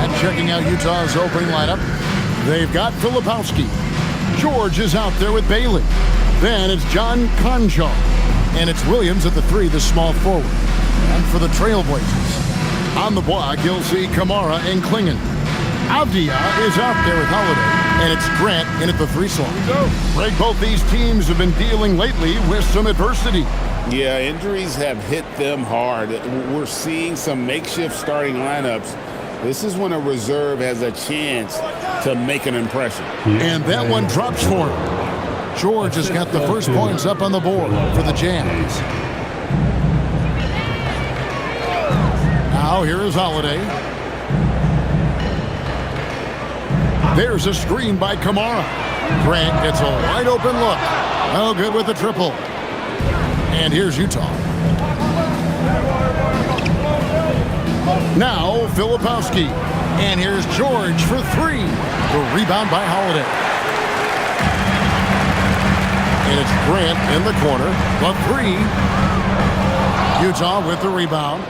And checking out Utah's opening lineup, they've got Filipowski. George is out there with Bailey. Then it's John Conjo. And it's Williams at the 3, the small forward. And for the Trailblazers, on the block, you'll see Kamara and Klingon. Avdia is out there with Holiday. And it's Grant in at the 3 slot. Greg, both these teams have been dealing lately with some adversity. Yeah, injuries have hit them hard. We're seeing some makeshift starting lineups. This is when a reserve has a chance to make an impression. And that one drops for him. George has got the first points up on the board for the Jazz. Now here is Holiday. There's a screen by Kamara. Grant gets a wide open look. No good with the triple. And here's Utah. Now Filipowski. And here's George for 3. The rebound by Holiday. And it's Grant in the corner. The 3. Utah with the rebound.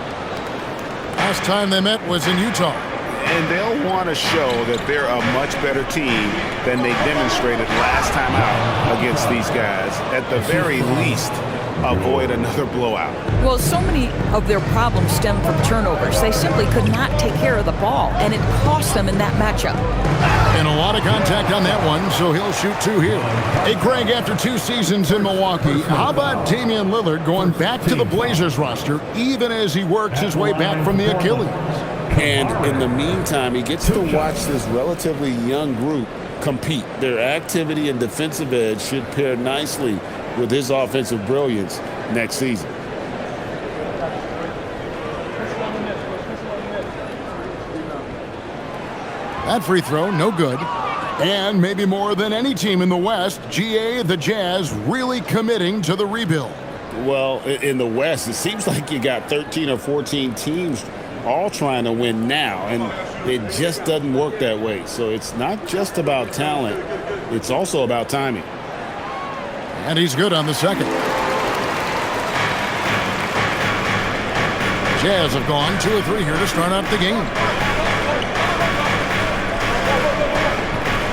Last time they met was in Utah. And they'll want to show that they're a much better team than they demonstrated last time out against these guys. At the very least, avoid another blowout. Well, so many of their problems stem from turnovers. They simply could not take care of the ball, and it cost them in that matchup. And a lot of contact on that one, so he'll shoot 2 here. Hey, Craig, after 2 seasons in Milwaukee, how about Damian Lillard going back to the Blazers roster, even as he works his way back from the Achilles? And in the meantime, he gets to watch this relatively young group compete. Their activity and defensive edge should pair nicely with his offensive brilliance next season. That free throw, no good. And maybe more than any team in the West, GA, the Jazz, really committing to the rebuild. Well, in the West, it seems like you got 13 or 14 teams all trying to win now, and it just doesn't work that way. So it's not just about talent, it's also about timing. And he's good on the second. Jazz have gone 2 or 3 here to start out the game.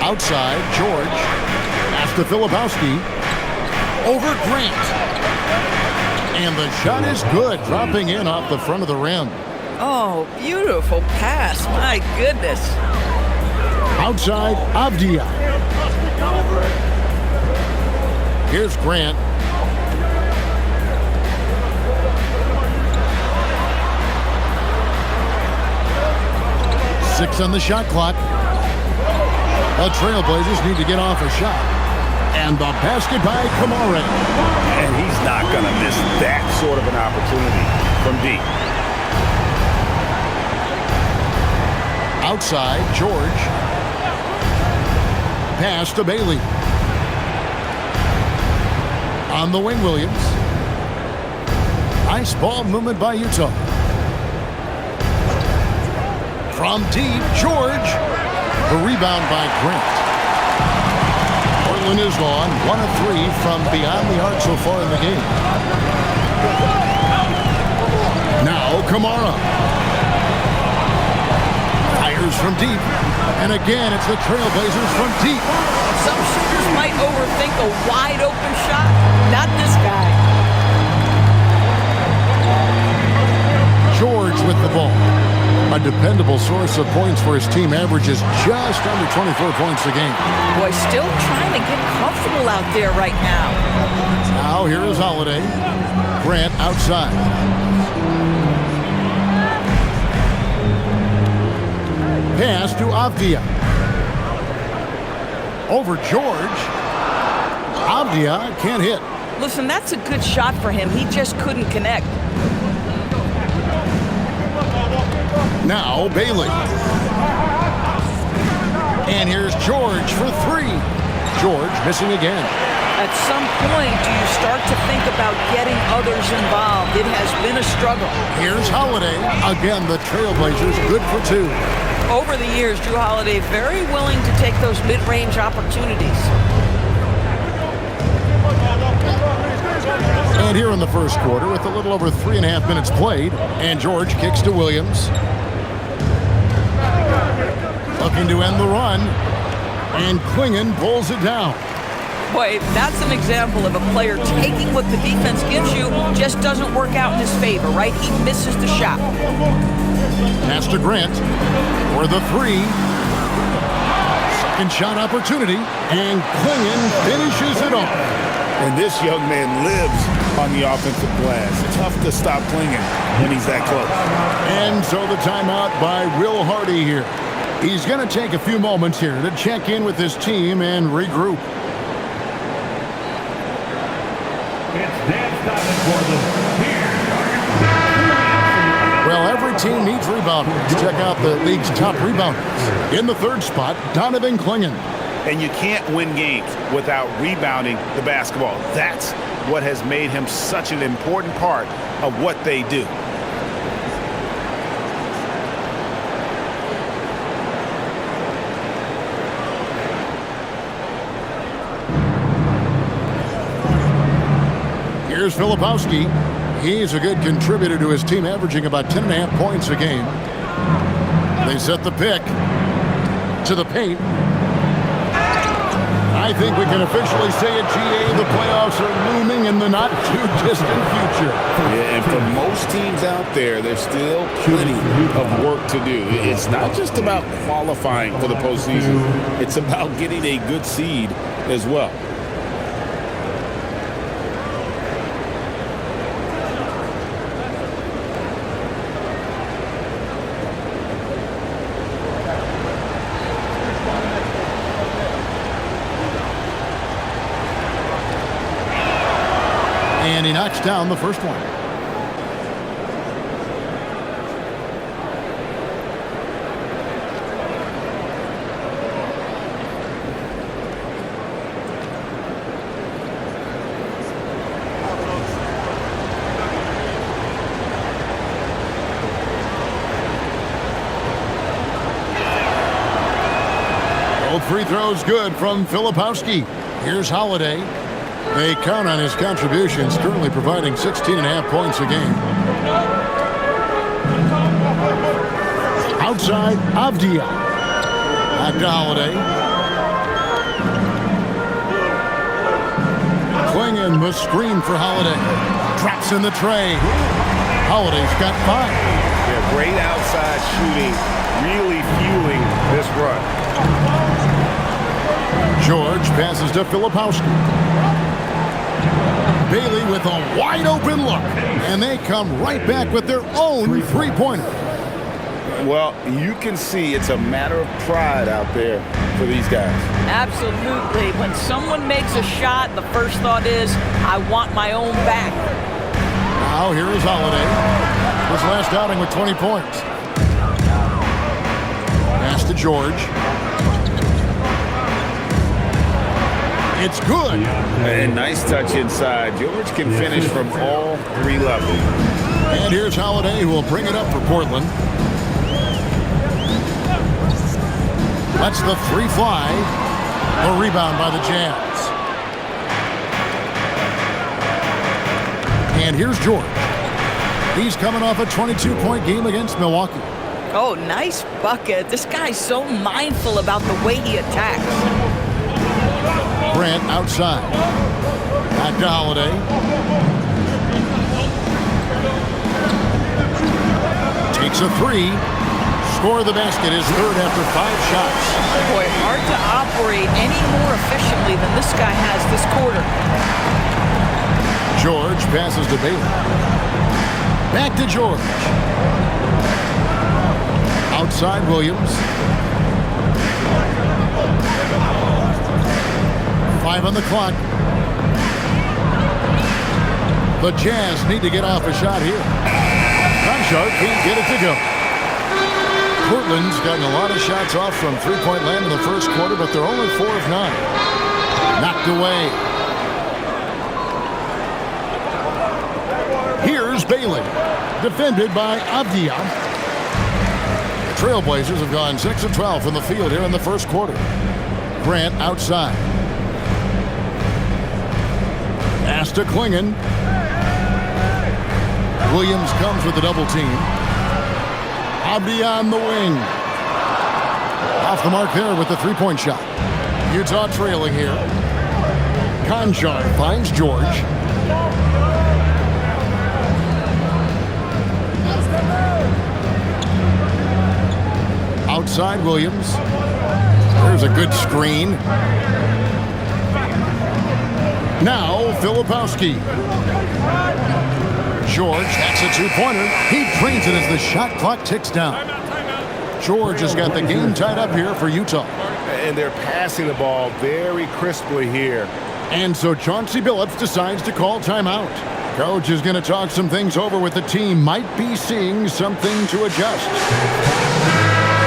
Outside, George. Pass to Filipowski. Over Grant. And the shot is good, dropping in off the front of the rim. Oh, beautiful pass. My goodness. Outside, Avdia. Here's Grant. Six on the shot clock. The Trailblazers need to get off a shot. And the basket by Kamara. And he's not going to miss that sort of an opportunity from deep. Outside, George. Pass to Bailey. On the wing, Williams. Nice ball movement by Utah. From deep, George. The rebound by Grant. Portland is on 1 of 3 from beyond the arc so far in the game. Now Kamara. Fires from deep. And again, it's the Trailblazers from deep. Some shooters might overthink a wide open shot. Not this guy. George with the ball. A dependable source of points for his team, averages just under 24 points a game. Boy, still trying to get comfortable out there right now. Now here is Holiday. Grant outside. Pass to Avdia. Over George. Avdia can't hit. Listen, that's a good shot for him. He just couldn't connect. Now Bailey. And here's George for 3. George missing again. At some point, do you start to think about getting others involved? It has been a struggle. Here's Holiday. Again, the Trailblazers good for 2. Over the years, Drew Holiday very willing to take those mid-range opportunities. And here in the first quarter, with a little over 3.5 minutes played, and George kicks to Williams. looking to end the run. And Klingon pulls it down. Boy, that's an example of a player taking what the defense gives you, just doesn't work out in his favor, right? He misses the shot. Pass to Grant for the three. Second shot opportunity, and Klingon finishes it off. And this young man lives on the offensive glass. It's tough to stop Klingon when he's that close. And so the timeout by Will Hardy here. He's going to take a few moments here to check in with his team and regroup. Well, every team needs rebounders. Check out the league's top rebounders. In the third spot, Donovan Klingon. And you can't win games without rebounding the basketball. That's what has made him such an important part of what they do. Here's Filipowski. He's a good contributor to his team, averaging about 10.5 points a game. They set the pick to the paint. I think we can officially say at GA the playoffs are looming in the not-too-distant future. Yeah, and for most teams out there, there's still plenty of work to do. It's not just about qualifying for the postseason. It's about getting a good seed as well. And he knocks down the first one. Both free throws good from Filipowski. Here's Holiday. They count on his contributions, currently providing 16.5 points a game. Outside, Avdia. Back to Holiday. Klingon, the screen for Holiday. Drops in the tray. Holiday's got 5. Yeah, great outside shooting, really fueling this run. George passes to Filipowski. Bailey with a wide-open look, and they come right back with their own three-pointer. Well, you can see it's a matter of pride out there for these guys. Absolutely. When someone makes a shot, the first thought is, I want my own back. Now here is Holiday. His last outing with 20 points. Pass to George. It's good. And nice touch inside. George can finish from all 3 levels. And here's Holiday, who will bring it up for Portland. Lets the 3 fly. A rebound by the Jazz. And here's George. He's coming off a 22-point game against Milwaukee. Oh, nice bucket. This guy's so mindful about the way he attacks. Grant outside. Back to Holiday. Takes a 3. Score the basket, his third after 5 shots. Boy, hard to operate any more efficiently than this guy has this quarter. George passes to Bailey. Back to George. Outside Williams. 5 on the clock. The Jazz need to get off a shot here. Conchar can't get it to go. Portland's gotten a lot of shots off from three-point land in the first quarter, but they're only 4 of 9. Knocked away. Here's Bailey, defended by Avdia. The Trailblazers have gone 6 of 12 from the field here in the first quarter. Grant outside. Pass to Klingon. Williams comes with the double team. Avdia on the wing. Off the mark there with the three-point shot. Utah trailing here. Conjar finds George. Outside Williams. There's a good screen. Now Filipowski. George hacks a two-pointer. He drains it as the shot clock ticks down. George has got the game tied up here for Utah. And they're passing the ball very crisply here. And so Chauncey Billups decides to call timeout. Coach is going to talk some things over with the team. Might be seeing something to adjust.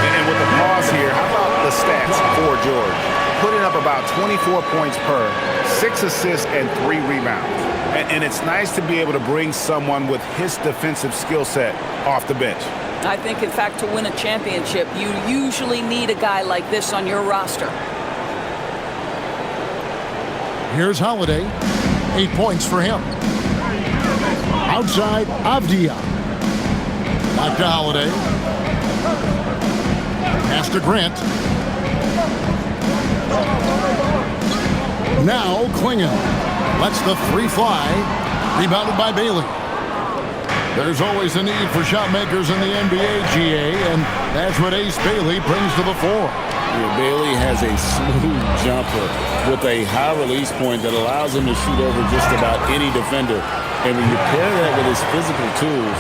And with the pause here, how about the stats for George? Putting up about 24 points per, 6 assists, and 3 rebounds. And it's nice to be able to bring someone with his defensive skill set off the bench. I think, in fact, to win a championship, you usually need a guy like this on your roster. Here's Holiday. 8 points for him. Outside, Avdia. Back to Holiday. Pass to Grant. Now Klingon lets the three fly. Rebounded by Bailey. There's always a need for shot makers in the NBA, GA, and that's what Ace Bailey brings to the fore. Yeah, Bailey has a smooth jumper with a high release point that allows him to shoot over just about any defender. And when you pair that with his physical tools,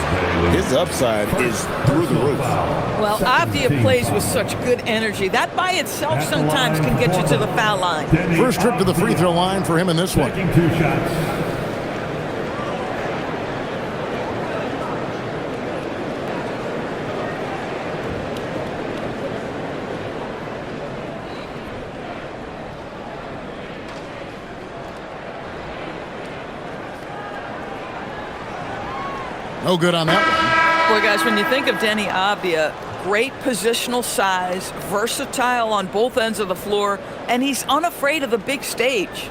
his upside is through the roof. Well, Avdia plays with such good energy. That by itself sometimes can get you to the foul line. First trip to the free throw line for him in this one. Taking 2 shots. No good on that one. Boy, guys, when you think of Denny Avdia, great positional size, versatile on both ends of the floor, and he's unafraid of the big stage.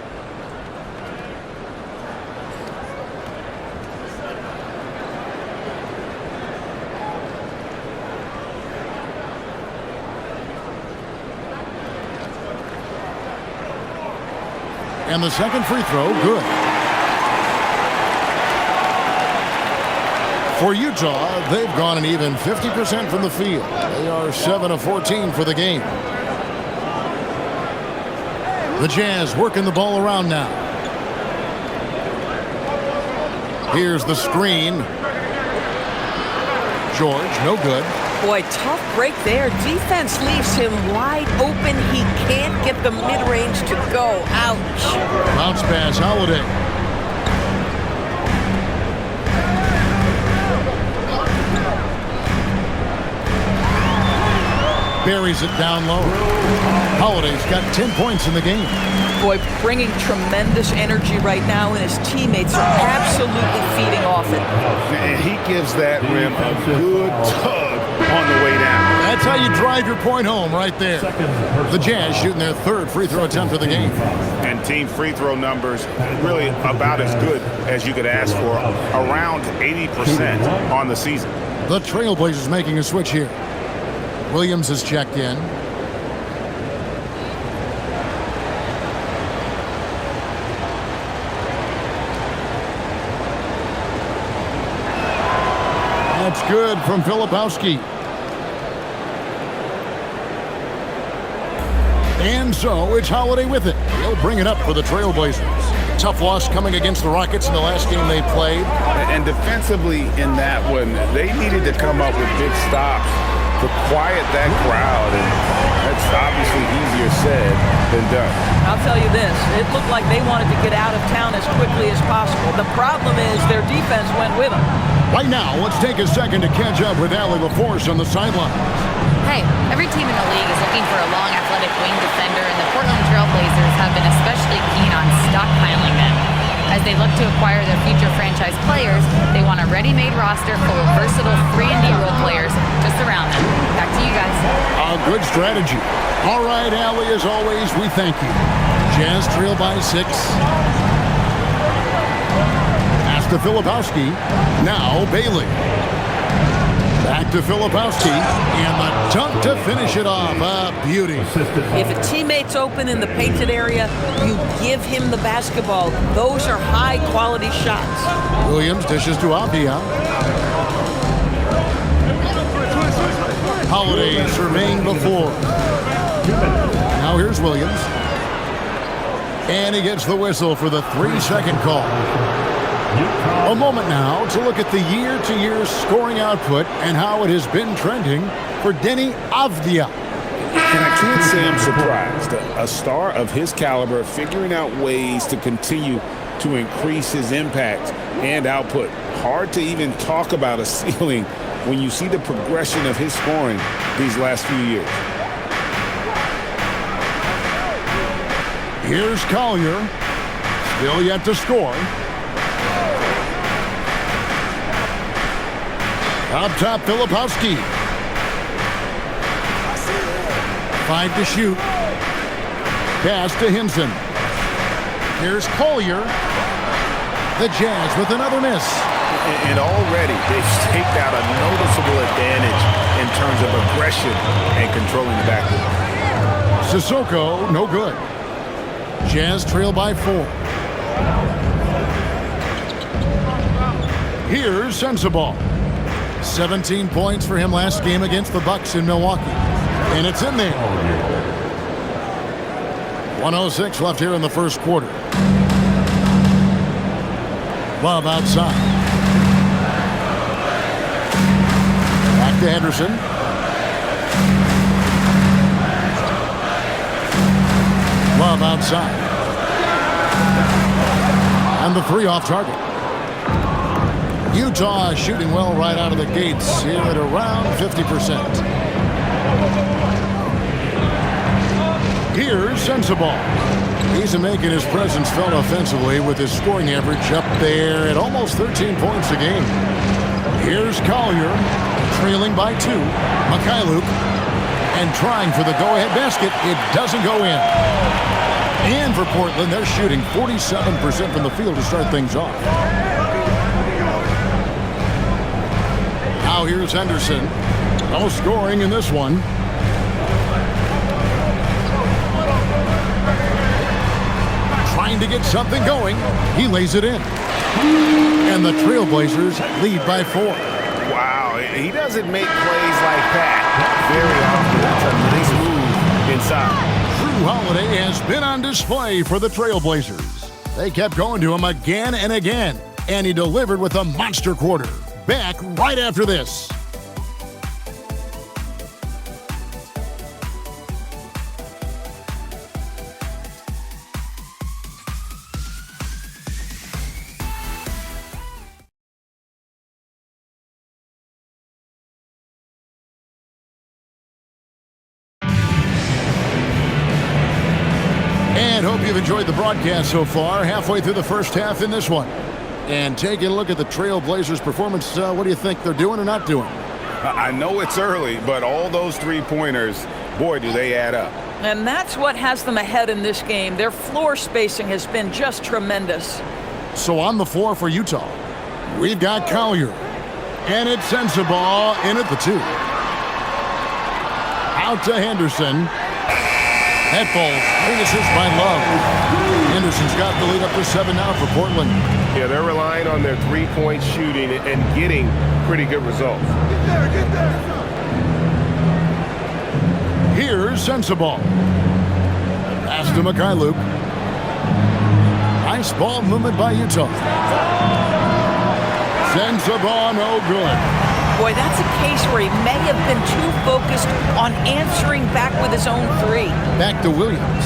And the second free throw, good. For Utah, they've gone an even 50% from the field. They are 7 of 14 for the game. The Jazz working the ball around now. Here's the screen. George, no good. Boy, tough break there. Defense leaves him wide open. He can't get the mid-range to go. Ouch. Bounce pass, Holiday. Buries it down low. Holiday's got 10 points in the game. Boy, bringing tremendous energy right now, and his teammates are absolutely feeding off it. And he gives that rim a good tug on the way down. That's how you drive your point home right there. The Jazz shooting their third free throw attempt of the game. And team free throw numbers really about as good as you could ask for, around 80% on the season. The Trailblazers making a switch here. Williams has checked in. That's good from Filipowski. And so it's Holiday with it. He'll bring it up for the Trailblazers. Tough loss coming against the Rockets in the last game they played. And defensively in that one, they needed to come up with big stops to quiet that crowd, and that's obviously easier said than done. I'll tell you this, it looked like they wanted to get out of town as quickly as possible. The problem is their defense went with them. Right now, let's take a second to catch up with Allie LaForce on the sideline. Hey, every team in the league is looking for a long, athletic wing defender, and the Portland Trailblazers have been especially keen on stockpiling them. As they look to acquire their future franchise players, they want a ready-made roster full of versatile 3-and-D role players to surround them. Back to you guys. A good strategy. All right, Allie, as always, we thank you. Jazz trail by 6. Pass to Filipowski. Now Bailey. Back to Filipowski, and the dunk to finish it off. A beauty. If a teammate's open in the painted area, you give him the basketball. Those are high-quality shots. Williams dishes to Avdia. Holiday surveying before. Now here's Williams. And he gets the whistle for the 3-second call. A moment now to look at the year-to-year scoring output and how it has been trending for Deni Avdia. And I can't say I'm surprised. A star of his caliber figuring out ways to continue to increase his impact and output. Hard to even talk about a ceiling when you see the progression of his scoring these last few years. Here's Collier. Still yet to score. Up top, Filipowski. 5 to shoot. Pass to Hinson. Here's Collier. The Jazz with another miss. And already they've staked out a noticeable advantage in terms of aggression and controlling the backcourt. Sissoko, no good. Jazz trail by 4. Here's Sensabaugh. 17 points for him last game against the Bucks in Milwaukee. And it's in there. 1:06 left here in the first quarter. Love outside. Back to Henderson. Love outside. And the 3 off target. Utah shooting well right out of the gates here at around 50%. Here's Sensabaugh. He's making his presence felt offensively with his scoring average up there at almost 13 points a game. Here's Collier, trailing by 2. Mikhailuk, and trying for the go-ahead basket. It doesn't go in. And for Portland, they're shooting 47% from the field to start things off. Now here's Henderson. No scoring in this one. Trying to get something going. He lays it in. And the Trailblazers lead by 4. Wow, he doesn't make plays like that very often. That's a nice move inside. Drew Holiday has been on display for the Trailblazers. They kept going to him again and again, and he delivered with a monster quarter. Back right after this. And hope you've enjoyed the broadcast so far. Halfway through the first half in this one. And taking a look at the Trailblazers' performance, what do you think they're doing or not doing? I know it's early, but all those three-pointers, boy, do they add up. And that's what has them ahead in this game. Their floor spacing has been just tremendous. So on the floor for Utah, we've got Collier. And it's Sensabaugh in at the 2. Out to Henderson. That falls. Big assist by Love. Henderson's got the lead up to 7 now for Portland. Yeah, they're relying on their three-point shooting and getting pretty good results. Get there. Here's Sensabaugh. Pass to Mikhailuk. Nice ball movement by Utah. Sensabaugh, no good. Boy, that's a case where he may have been too focused on answering back with his own 3. Back to Williams.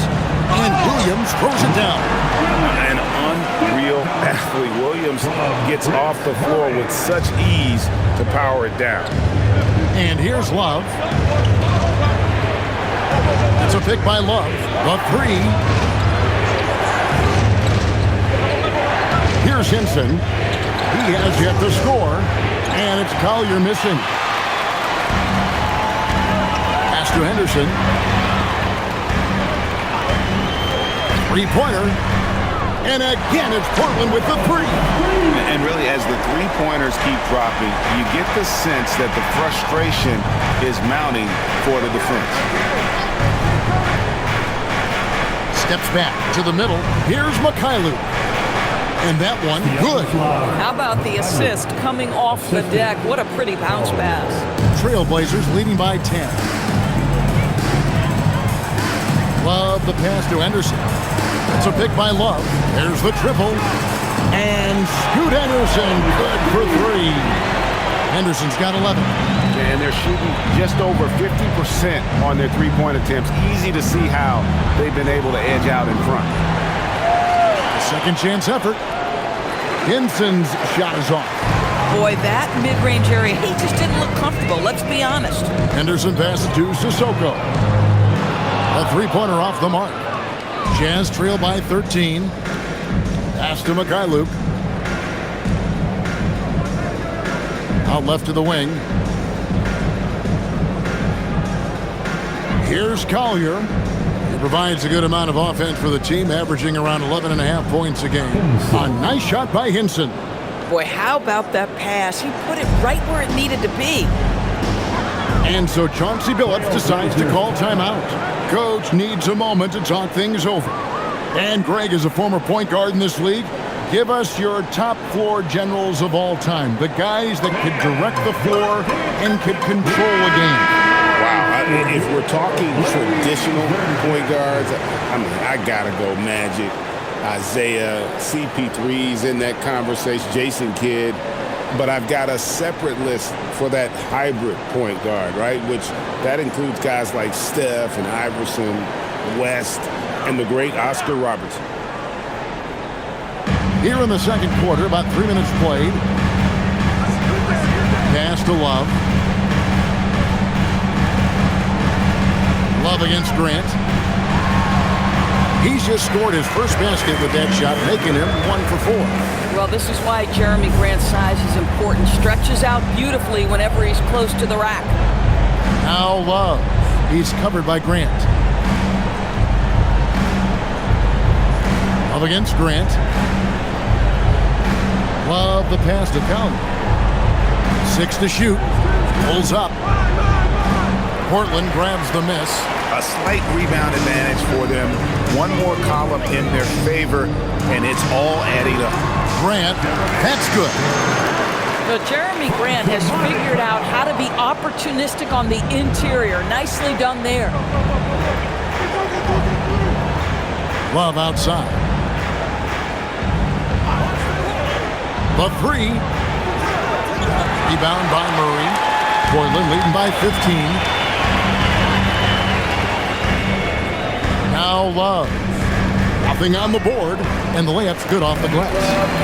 And Williams throws it down. An unreal athlete. Williams gets off the floor with such ease to power it down. And here's Love. That's a pick by Love. The 3. Here's Hinson. He has yet to score. And it's Collier missing. Pass to Henderson. 3-pointer. And again, it's Portland with the three. And really, as the three-pointers keep dropping, you get the sense that the frustration is mounting for the defense. Steps back to the middle. Here's Mikhailuk. And that one, good. How about the assist coming off the deck? What a pretty bounce pass. Trailblazers leading by 10. Love the pass to Henderson. It's a pick by Love. There's the triple. And Scoot Henderson, good for three. Henderson's got 11. And they're shooting just over 50% on their three-point attempts. Easy to see how they've been able to edge out in front. Second chance effort. Henson's shot is off. Boy, that mid-range area, he just didn't look comfortable, let's be honest. Henderson passes to Sissoko. A three-pointer off the mark. Jazz trail by 13. Pass to Mikhailuk. Out left to the wing. Here's Collier. He provides a good amount of offense for the team, averaging around 11.5 points a game. A nice shot by Henson. Boy, how about that pass? He put it right where it needed to be. And so Chauncey Billups decides to call timeout. Coach needs a moment to talk things over. And Greg, as a former point guard in this league, give us your top floor generals of all time. The guys that could direct the floor and could control a game. Wow. If we're talking traditional point guards, I mean, I got to go Magic, Isaiah, CP3's in that conversation, Jason Kidd. But I've got a separate list for that hybrid point guard, right? Which that includes guys like Steph and Iverson, West, and the great Oscar Robertson. Here in the second quarter, about 3 minutes played. Pass to Love. Love against Grant. He's just scored his first basket with that shot, making him 1 for 4. Well, this is why Jeremy Grant's size is important. Stretches out beautifully whenever he's close to the rack. Now Love. He's covered by Grant. Love against Grant. Love the pass to Collier. 6 to shoot. Pulls up. Portland grabs the miss. A slight rebound advantage for them. One more column in their favor, and it's all adding up. Grant, that's good. So Jeremy Grant has figured out how to be opportunistic on the interior. Nicely done there. Love outside. The three. Rebound by Murray. Portland leading by 15. Now Love. Nothing on the board, and the layup's good off the glass.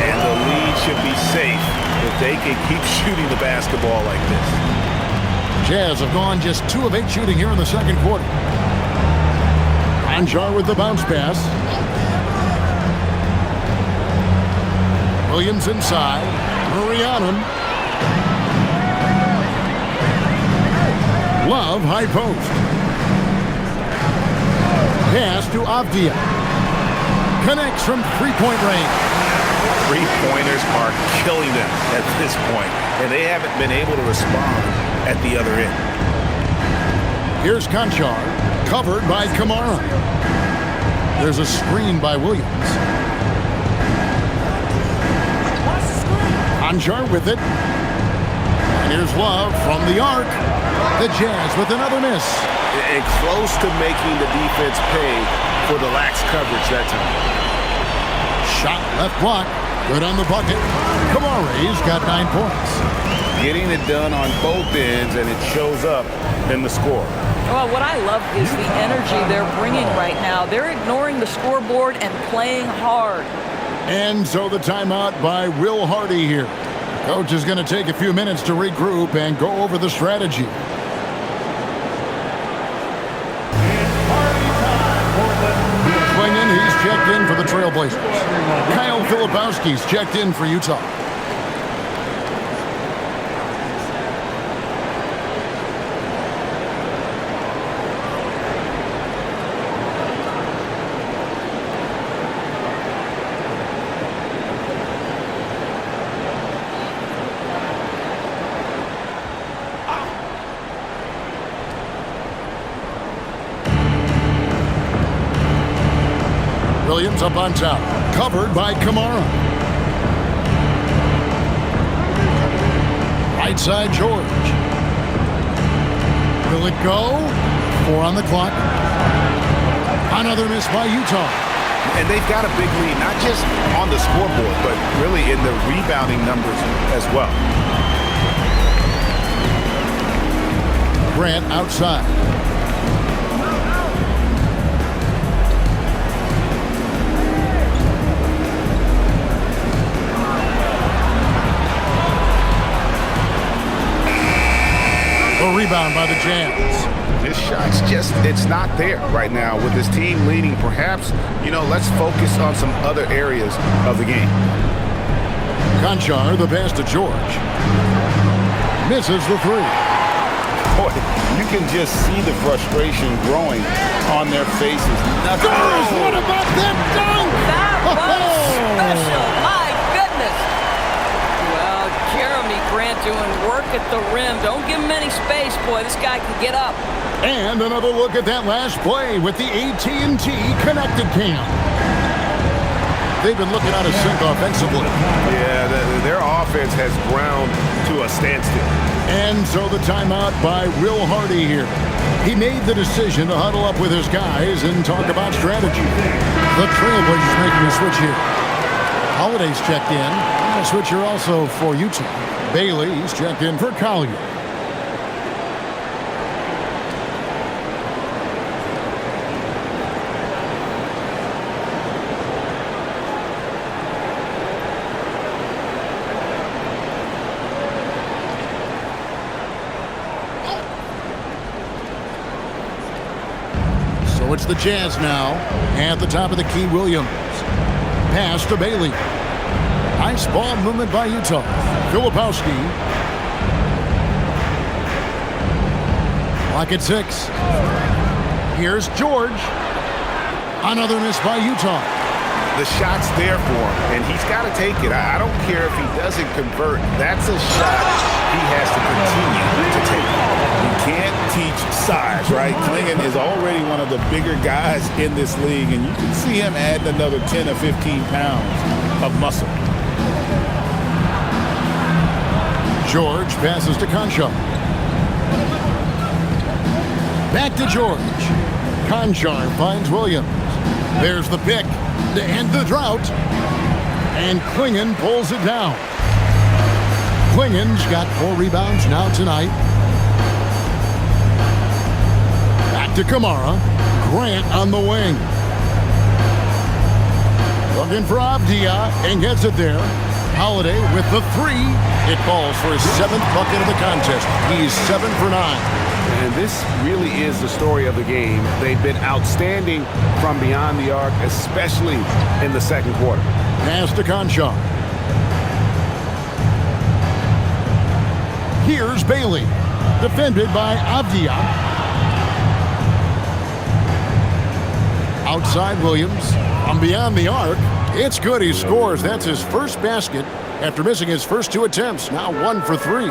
And the lead should be safe if they can keep shooting the basketball like this. Jazz have gone just 2 of 8 shooting here in the second quarter. Anjar with the bounce pass. Williams inside. Murray on him. Love high post. Pass to Avdia. Connects from three-point range. Three-pointers are killing them at this point, and they haven't been able to respond at the other end. Here's Conchar, covered by Kamara. There's a screen by Williams. Conchar with it. And here's Love from the arc. The Jazz with another miss. And close to making the defense pay for the lax coverage that time. Shot left block. Good on the bucket. Kamara's got 9 points. Getting it done on both ends, and it shows up in the score. Well, what I love is the energy they're bringing right now. They're ignoring the scoreboard and playing hard. And so the timeout by Will Hardy here. Coach is going to take a few minutes to regroup and go over the strategy. Swinging, he's checked in for the Trailblazers. Kyle Filipowski's checked in for Utah. Williams up on top. Covered by Kamara. Right side, George. Will it go? 4 on the clock. Another miss by Utah. And they've got a big lead, not just on the scoreboard, but really in the rebounding numbers as well. Grant outside. A rebound by the Jazz. This shot's just, it's not there right now with this team leading. Perhaps, let's focus on some other areas of the game. Conchar, the pass to George. Misses the 3. Boy, you can just see the frustration growing on their faces. Girls, what about that dunk? That was special. My goodness. Well, Jeremy Grant doing work at the rim. Don't give him any space, boy. This guy can get up. And another look at that last play with the AT&T Connected Cam. They've been looking out of sync offensively. Yeah, their offense has ground to a standstill. And so the timeout by Will Hardy here. He made the decision to huddle up with his guys and talk about strategy. The Trailblazers making a switch here. Holiday's checked in. A switch here also for Utah. Bailey's checked in for Collier. So it's the Jazz now. At the top of the key, Williams. Pass to Bailey. Nice ball movement by Utah. Filipowski. Clock at 6. Here's George. Another miss by Utah. The shot's there for him, and he's got to take it. I don't care if he doesn't convert. That's a shot he has to continue to take. You can't teach size, right? Klingon is already one of the bigger guys in this league, and you can see him adding another 10 or 15 pounds of muscle. George passes to Conchar. Back to George. Conchar finds Williams. There's the pick to end the drought. And Klingon pulls it down. Klingon's got 4 rebounds now tonight. Back to Kamara. Grant on the wing. Looking for Avdia and gets it there. Holiday with the 3. It falls for his 7th bucket of the contest. He's 7 for 9. And this really is the story of the game. They've been outstanding from beyond the arc, especially in the second quarter. Pass to Conchar. Here's Bailey. Defended by Avdia. Outside Williams. From beyond the arc. It's good. He scores. That's his first basket after missing his first 2 attempts. Now 1 for 3.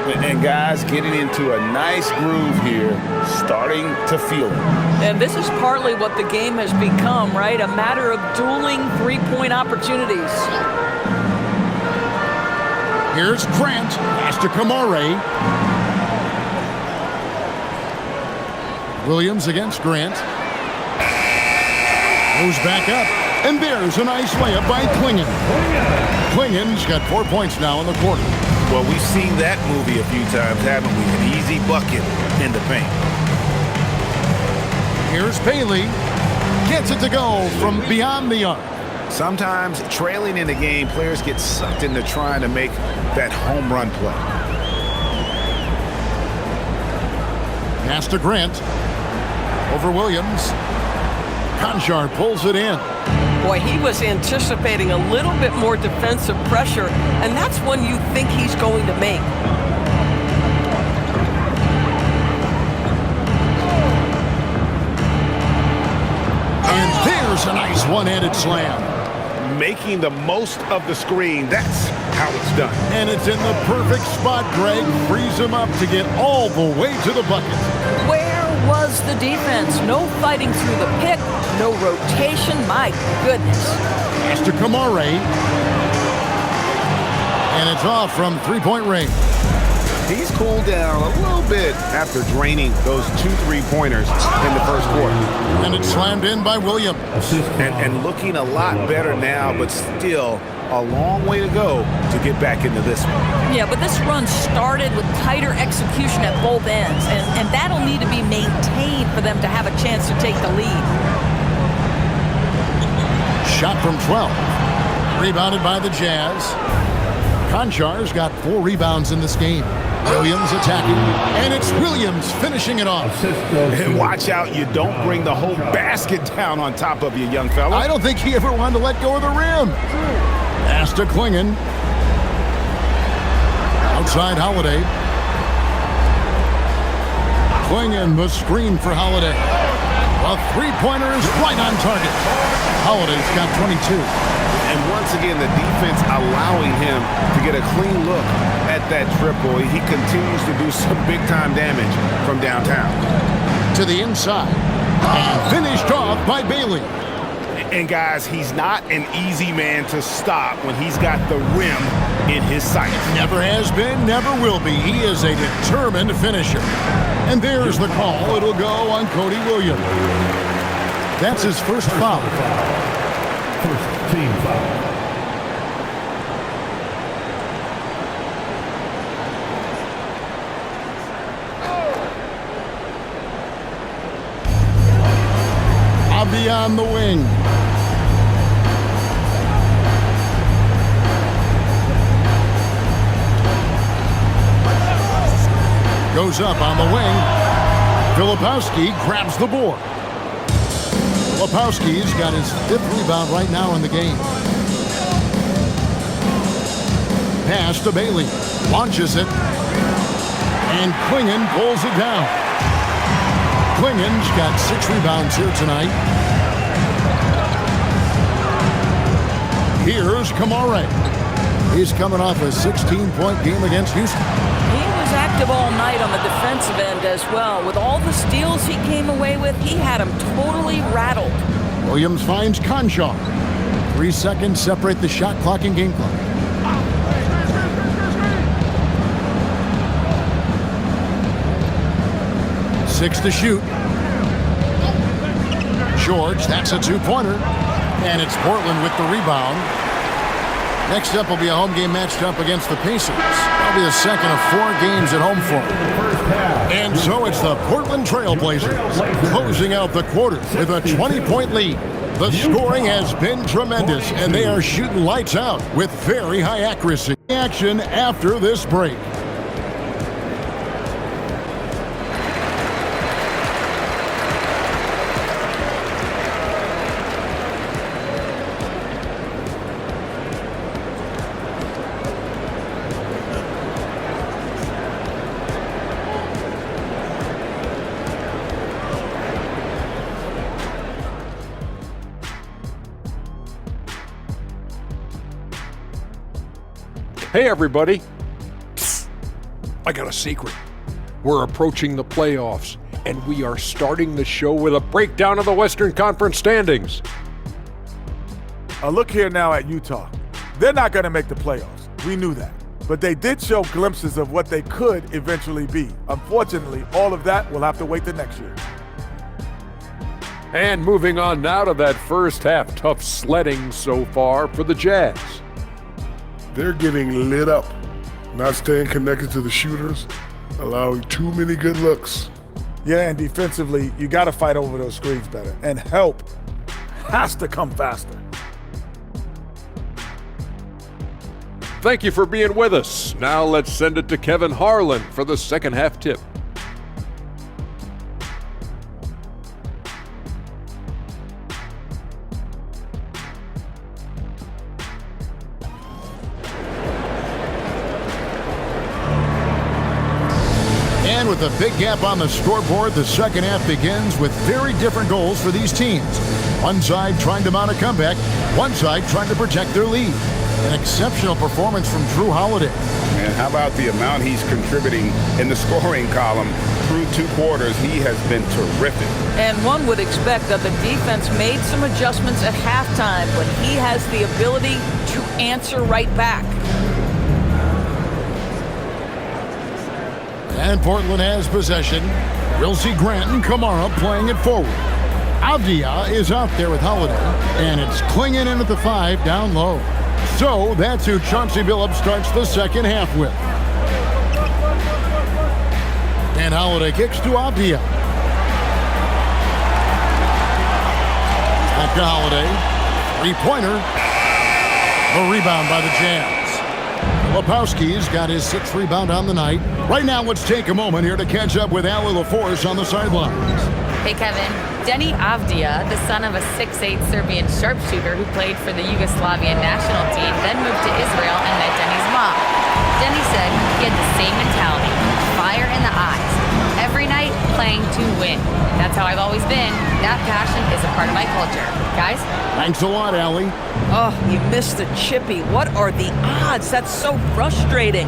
And guys getting into a nice groove here, starting to feel it. And this is partly what the game has become, right? A matter of dueling 3-point opportunities. Here's Grant. Pass to Kamare. Williams against Grant. Goes back up. And there's a nice layup by Klingon. Klingon's got 4 points now in the quarter. Well, we've seen that movie a few times, haven't we? An easy bucket in the paint. Here's Bailey. Gets it to go from beyond the arc. Sometimes trailing in the game, players get sucked into trying to make that home run play. Pass to Grant. Over Williams. Conchar pulls it in. Boy, he was anticipating a little bit more defensive pressure, and that's one you think he's going to make. And there's a nice one-handed slam. Making the most of the screen, that's how it's done. And it's in the perfect spot, Greg. Frees him up to get all the way to the bucket. Where was was the defense. No fighting through the pick, no rotation. My goodness. Pass to Kamare. And it's off from three-point range. He's cooled down a little bit after draining those 2 3-pointers in the first quarter. And it's slammed in by Williams. And looking a lot better now, but still a long way to go to get back into this one. Yeah, but this run started with tighter execution at both ends, and that'll need to be maintained for them to have a chance to take the lead. Shot from 12. Rebounded by the Jazz. Konchar's got 4 rebounds in this game. Williams attacking, and it's Williams finishing it off. And watch out, you don't bring the whole basket down on top of you, young fella. I don't think he ever wanted to let go of the rim. Pass to Klingon. Outside Holiday. Klingon, the screen for Holiday. A three-pointer is right on target. Holiday's got 22. And once again, the defense allowing him to get a clean look at that triple. He continues to do some big-time damage from downtown. To the inside. And finished off by Bailey. And guys, he's not an easy man to stop when he's got the rim in his sights. Never has been, never will be. He is a determined finisher. And there's the call. It'll go on Cody Williams. That's his first foul. First team foul. Avi on the wing. Goes up on the wing. Filipowski grabs the board. Filipowski's got his 5th rebound right now in the game. Pass to Bailey. Launches it. And Klingon pulls it down. Klingon's got 6 rebounds here tonight. Here's Kamare. He's coming off a 16-point game against Houston. He was active all night on the defensive end as well. With all the steals he came away with, he had him totally rattled. Williams finds Conchar. 3 seconds separate the shot clock and game clock. Six to shoot. George, that's a 2-pointer. And it's Portland with the rebound. Next up will be a home game matched up against the Pacers. That'll be the second of 4 games at home for them. And so it's the Portland Trail Blazers closing out the quarter with a 20-point lead. The scoring has been tremendous, and they are shooting lights out with very high accuracy. Action after this break. Hey everybody, I got a secret. We're approaching the playoffs, and we are starting the show with a breakdown of the Western Conference standings. Look here now at Utah. They're not going to make the playoffs. We knew that. But they did show glimpses of what they could eventually be. Unfortunately, all of that will have to wait till next year. And moving on now to that first half, tough sledding so far for the Jazz. They're getting lit up, not staying connected to the shooters, allowing too many good looks. Yeah, and defensively, you got to fight over those screens better. And help has to come faster. Thank you for being with us. Now let's send it to Kevin Harlan for the second half tip. And with a big gap on the scoreboard, the second half begins with very different goals for these teams. One side trying to mount a comeback, one side trying to protect their lead. An exceptional performance from Drew Holiday. And how about the amount he's contributing in the scoring column through 2 quarters? He has been terrific. And one would expect that the defense made some adjustments at halftime, but he has the ability to answer right back. And Portland has possession. We'll see Grant and Kamara playing it forward. Avdia is out there with Holiday, and it's Klingon in at the 5 down low. So that's who Chauncey Billups starts the second half with. And Holiday kicks to Avdia. Back to Holiday. 3-pointer. The rebound by the Jazz. Lepowski's got his 6th rebound on the night. Right now, let's take a moment here to catch up with Ali LaForce on the sidelines. Hey, Kevin. Denny Avdia, the son of a 6'8 Serbian sharpshooter who played for the Yugoslavian national team, then moved to Israel and met Denny's mom. Denny said he had the same mentality, fire in the eyes. Every night, playing to win. That's how I've always been. That passion is a part of my culture. Guys? Thanks a lot, Allie. Oh, you missed the chippy. What are the odds? That's so frustrating.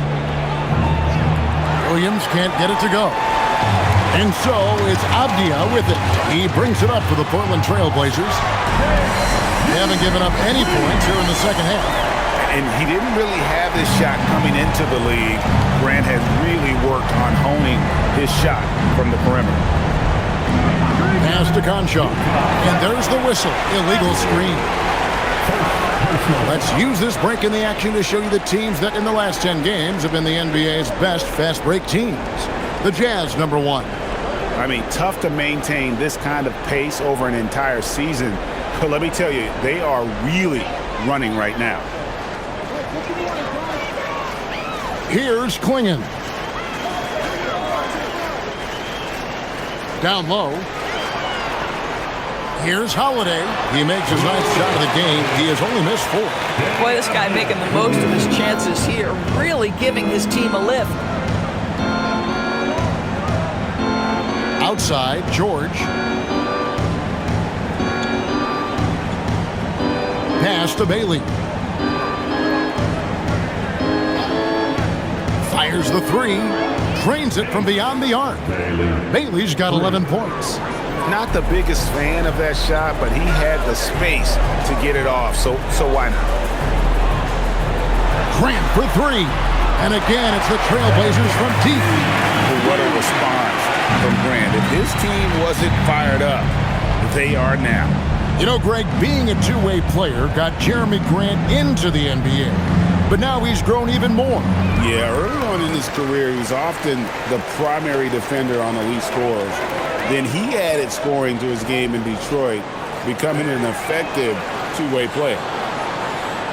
Williams can't get it to go. And so it's Avdia with it. He brings it up for the Portland Trail Blazers. They haven't given up any points here in the second half. And he didn't really have this shot coming into the league. Grant has really worked on honing his shot from the perimeter. Pass to Conchar. And there's the whistle. Illegal screen. Let's use this break in the action to show you the teams that in the last 10 games have been the NBA's best fast break teams. The Jazz, number 1. I mean, tough to maintain this kind of pace over an entire season. But let me tell you, they are really running right now. Here's Klingon. Down low. Here's Holiday. He makes his ninth shot of the game. He has only missed 4. Boy, this guy making the most of his chances here, really giving his team a lift. Outside, George. Pass to Bailey. Fires the 3. Drains it from beyond the arc. Bailey's got 11 points. Not the biggest fan of that shot, but he had the space to get it off, so why not? Grant for 3. And again, it's the Trailblazers from deep. What a response from Grant. If his team wasn't fired up, they are now. You know, Greg, being a two-way player got Jeremy Grant into the NBA. But now he's grown even more. Yeah, early on in his career, he was often the primary defender on elite scorers. Then he added scoring to his game in Detroit, becoming an effective two-way player.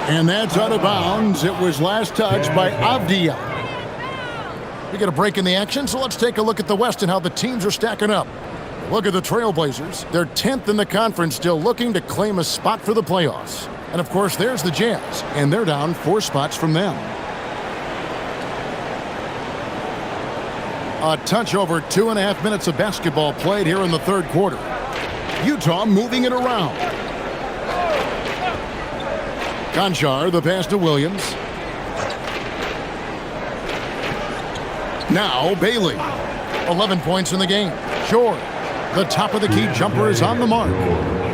And that's out of bounds. It was last touched by Avdia. We get a break in the action, so let's take a look at the West and how the teams are stacking up. Look at the Trailblazers. They're 10th in the conference, still looking to claim a spot for the playoffs. And, of course, there's the Jazz, and they're down 4 spots from them. A touch over 2.5 minutes of basketball played here in the third quarter. Utah moving it around. Conchar, the pass to Williams. Now Bailey. 11 points in the game. George, the top of the key jumper, is on the mark.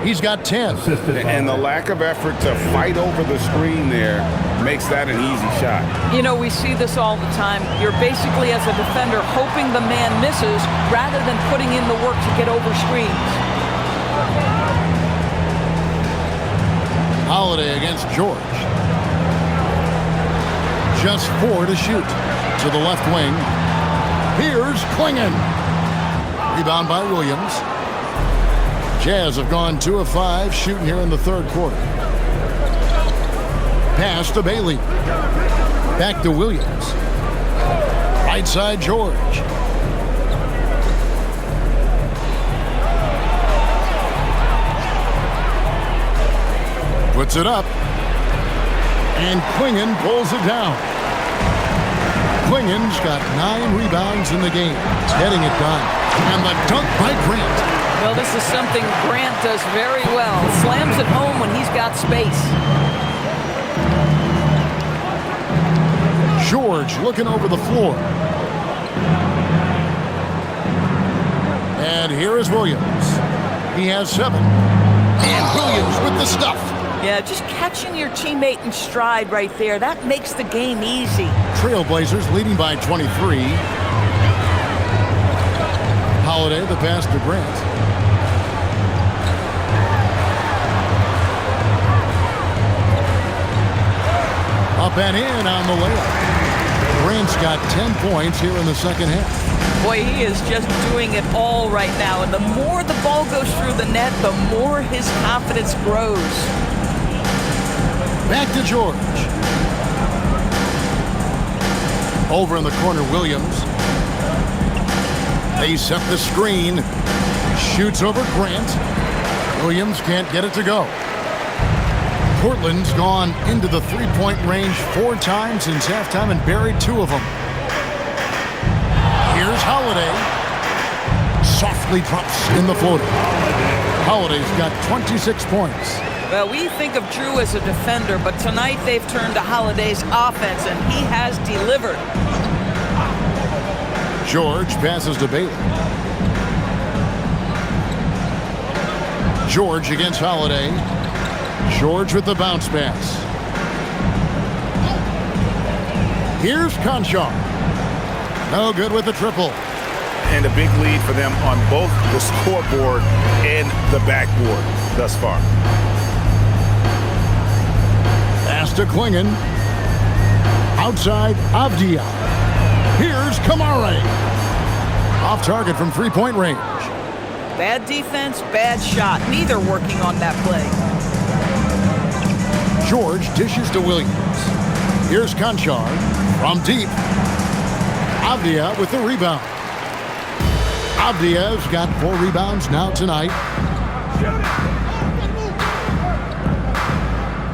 He's got 10. And the lack of effort to fight over the screen there makes that an easy shot. You know, we see this all the time. You're basically, as a defender, hoping the man misses rather than putting in the work to get over screens. Holiday against George. Just 4 to shoot. To the left wing. Here's Klingon. Rebound by Williams. Jazz have gone 2 of 5 shooting here in the third quarter. Pass to Bailey. Back to Williams. Right side, George. Puts it up. And Klingon pulls it down. Klingon's got 9 rebounds in the game. Getting it done. And the dunk by Grant. Well, this is something Grant does very well. Slams it home when he's got space. George looking over the floor. And here is Williams. He has 7. And Williams with the stuff. Yeah, just catching your teammate in stride right there. That makes the game easy. Trailblazers leading by 23. Holiday, the pass to Grant. Up and in on the layup. Grant's got 10 points here in the second half. Boy, he is just doing it all right now. And the more the ball goes through the net, the more his confidence grows. Back to George. Over in the corner, Williams. They set the screen. Shoots over Grant. Williams can't get it to go. Portland's gone into the three-point range 4 times since halftime and buried 2 of them. Here's Holiday. Softly drops in the floater. Holiday's got 26 points. Well, we think of Drew as a defender, but tonight they've turned to Holiday's offense, and he has delivered. George passes to Bailey. George against Holiday. George with the bounce pass. Here's Conchar. No good with the triple. And a big lead for them on both the scoreboard and the backboard thus far. Pass to Klingon. Outside Avdia. Here's Kamare. Off target from three-point range. Bad defense, bad shot. Neither working on that play. George dishes to Williams. Here's Conchar from deep. Avdia with the rebound. Avdia's got 4 rebounds now tonight.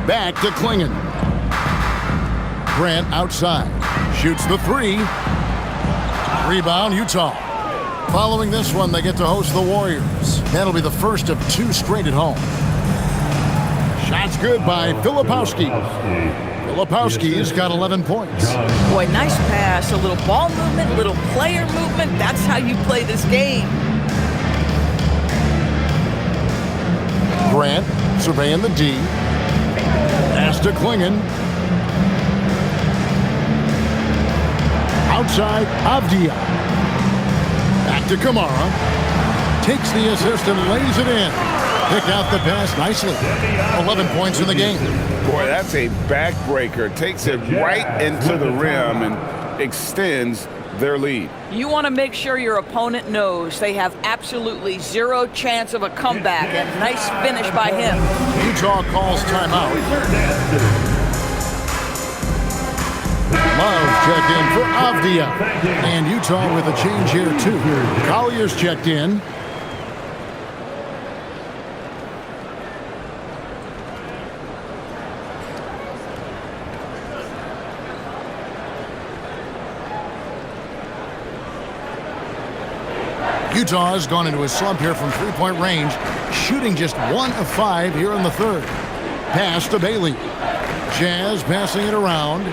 Back to Klingon. Grant outside. Shoots the 3. Rebound, Utah. Following this one, they get to host the Warriors. That'll be the first of 2 straight at home. Shots good by Filipowski. Filipowski's got 11 points. Boy, nice pass. A little ball movement, little player movement. That's how you play this game. Grant surveying the D. Pass to Klingon. Outside, Avdia. Back to Kamara. Takes the assist and lays it in. Pick out the pass nicely. 11 points in the game. Boy, that's a backbreaker. Takes it right into the rim and extends their lead. You want to make sure your opponent knows they have absolutely 0 chance of a comeback. And nice finish by him. Utah calls timeout. Love checked in for Avdia. And Utah with a change here, too. Collier's checked in. Utah has gone into a slump here from three-point range, shooting just 1 of 5 here in the third. Pass to Bailey. Jazz passing it around.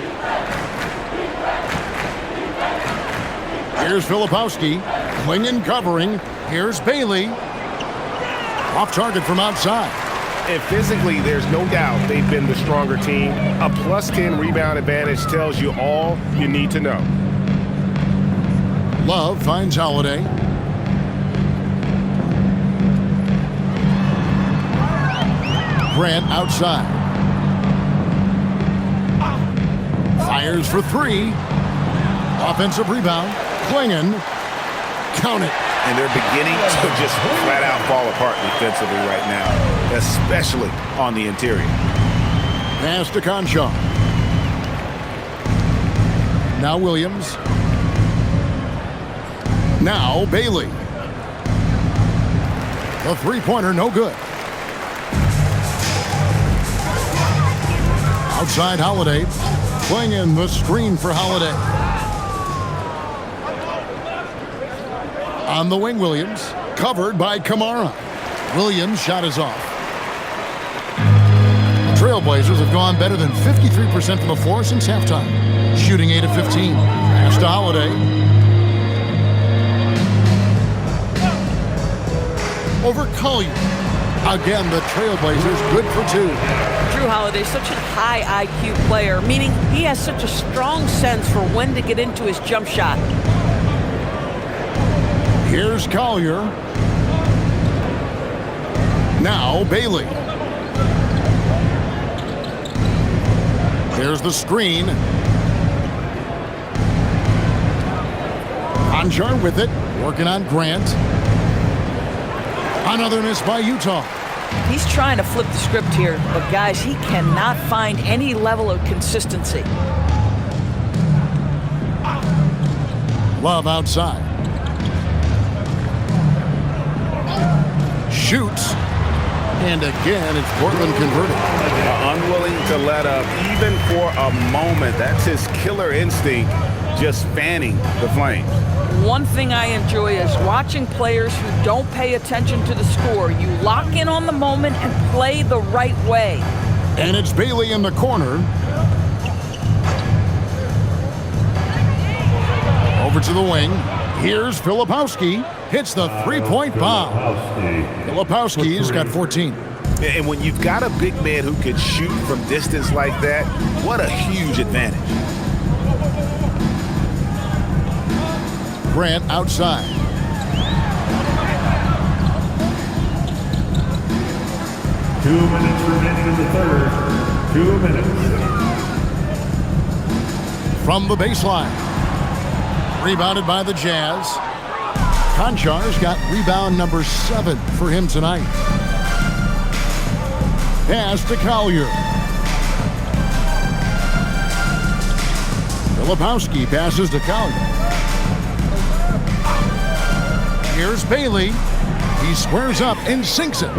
Here's Filipowski. Klingon covering. Here's Bailey. Off target from outside. And physically, there's no doubt they've been the stronger team. A +10 rebound advantage tells you all you need to know. Love finds Holiday. Grant outside. Fires for 3. Offensive rebound. Klingon. Count it. And they're beginning to just flat out fall apart defensively right now, especially on the interior. Pass to Conchar. Now Williams. Now Bailey. The three-pointer no good. Outside Holiday. Klingon the screen for Holiday. On the wing, Williams. Covered by Kamara. Williams' shot is off. The Trailblazers have gone better than 53% from the floor since halftime. shooting 8 of 15. Pass to Holiday. Over Collier. Again, the Trailblazers good for 2. Drew Holiday's such a high IQ player, meaning he has such a strong sense for when to get into his jump shot. Here's Collier. Now Bailey. There's the screen. Conjar with it, working on Grant. Another miss by Utah. He's trying to flip the script here, but guys, he cannot find any level of consistency. Love outside. Shoots. And again, it's Portland converted. Unwilling to let up even for a moment. That's his killer instinct, just fanning the flames. One thing I enjoy is watching players who don't pay attention to the score. You lock in on the moment and play the right way. And it's Bailey in the corner. Over to the wing. Here's Filipowski. Hits the three-point bomb. Filipowski's got 14. And when you've got a big man who can shoot from distance like that, what a huge advantage. Grant outside. Two minutes remaining in the third. 2 minutes. From the baseline. Rebounded by the Jazz. Conjar's got rebound number 7 for him tonight. Pass to Collier. Filipowski passes to Collier. Here's Bailey. He squares up and sinks it.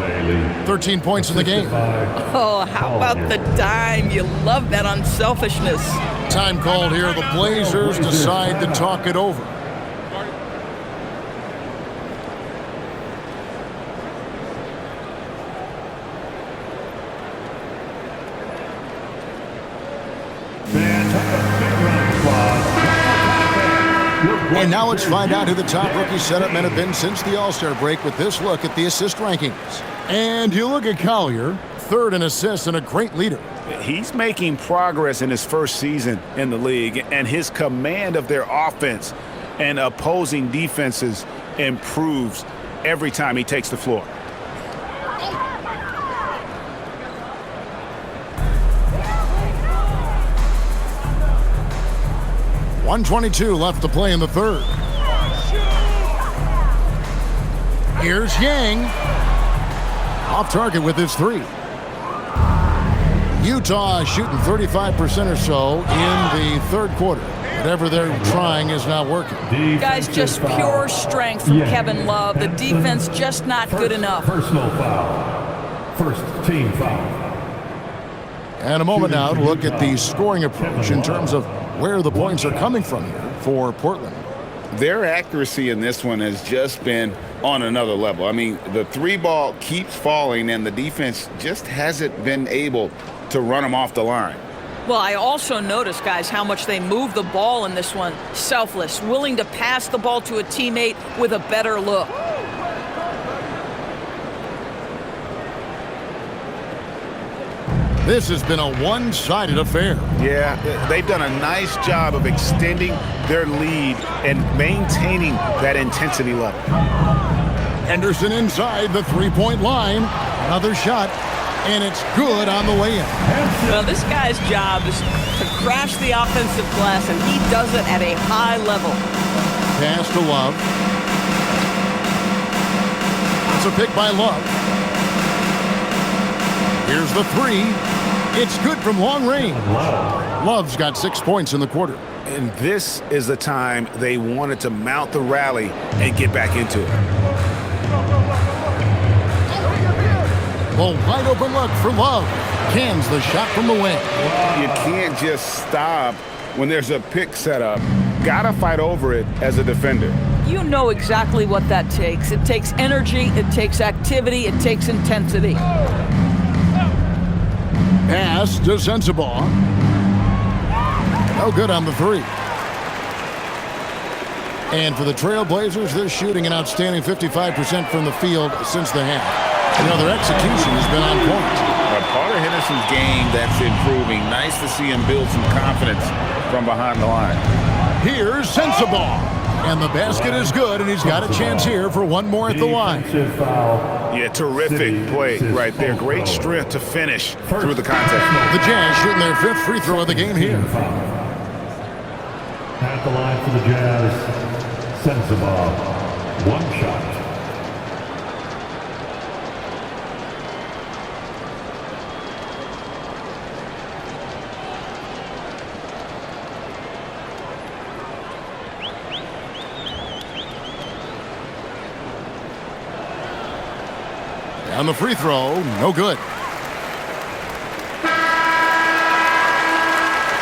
13 points in the game. Oh, how about the dime? You love that unselfishness. Time called here. The Blazers decide to talk it over. And now let's find out who the top rookie setup men have been since the All-Star break with this look at the assist rankings. And you look at Collier, 3rd in assists and a great leader. He's making progress in his first season in the league, and his command of their offense and opposing defenses improves every time he takes the floor. .122 left to play in the 3rd. Here's Yang. Off target with his 3. Utah shooting 35% or so in the 3rd quarter. Whatever they're trying is not working. Guys, just pure strength from Kevin Love. The defense just not good enough. Personal foul. First team foul. And a moment now to look at the scoring approach in terms of where the points are coming from here for Portland. Their accuracy in this one has just been on another level. I mean, the 3 ball keeps falling, and the defense just hasn't been able to run them off the line. Well, I also noticed, guys, how much they move the ball in this one. Selfless, willing to pass the ball to a teammate with a better look. This has been a one-sided affair. Yeah, they've done a nice job of extending their lead and maintaining that intensity level. Henderson inside the 3-point line. Another shot, and it's good on the way in. Well, this guy's job is to crash the offensive glass, and he does it at a high level. Pass to Love. It's a pick by Love. Here's the 3. It's good from long range. Love's got 6 points in the quarter. And this is the time they wanted to mount the rally and get back into it. Well, wide open look for Love. Cans the shot from the wing. You can't just stop when there's a pick set up. Gotta fight over it as a defender. You know exactly what that takes. It takes energy, it takes activity, it takes intensity. Pass to Sensabaugh. No good on the three. And for the Trailblazers, they're shooting an outstanding 55% from the field since the half. You know, their execution has been on point. Part of Henderson's game that's improving. Nice to see him build some confidence from behind the line. Here's Sensabaugh. And the basket is good, and he's got a chance here for one more at the line. Yeah, terrific play right there. Great strength to finish through the contest. The Jazz shooting their 5th free throw of the game here. At the line for the Jazz, Sensabaugh, 1 shot. On the free throw, no good.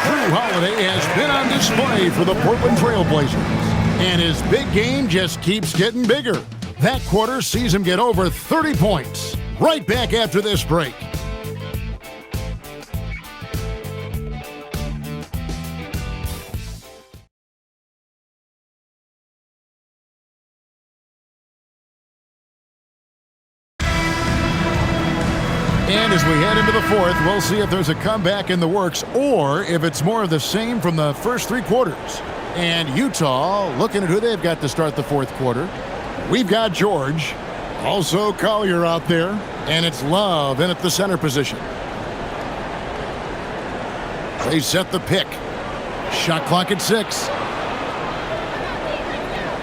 Drew Holiday has been on display for the Portland Trailblazers. And his big game just keeps getting bigger. That quarter sees him get over 30 points. Right back after this break. And as we head into the fourth, we'll see if there's a comeback in the works or if it's more of the same from the first 3 quarters. And Utah looking at who they've got to start the fourth quarter. We've got George, also Collier out there, and it's Love in at the center position. They set the pick. Shot clock at 6.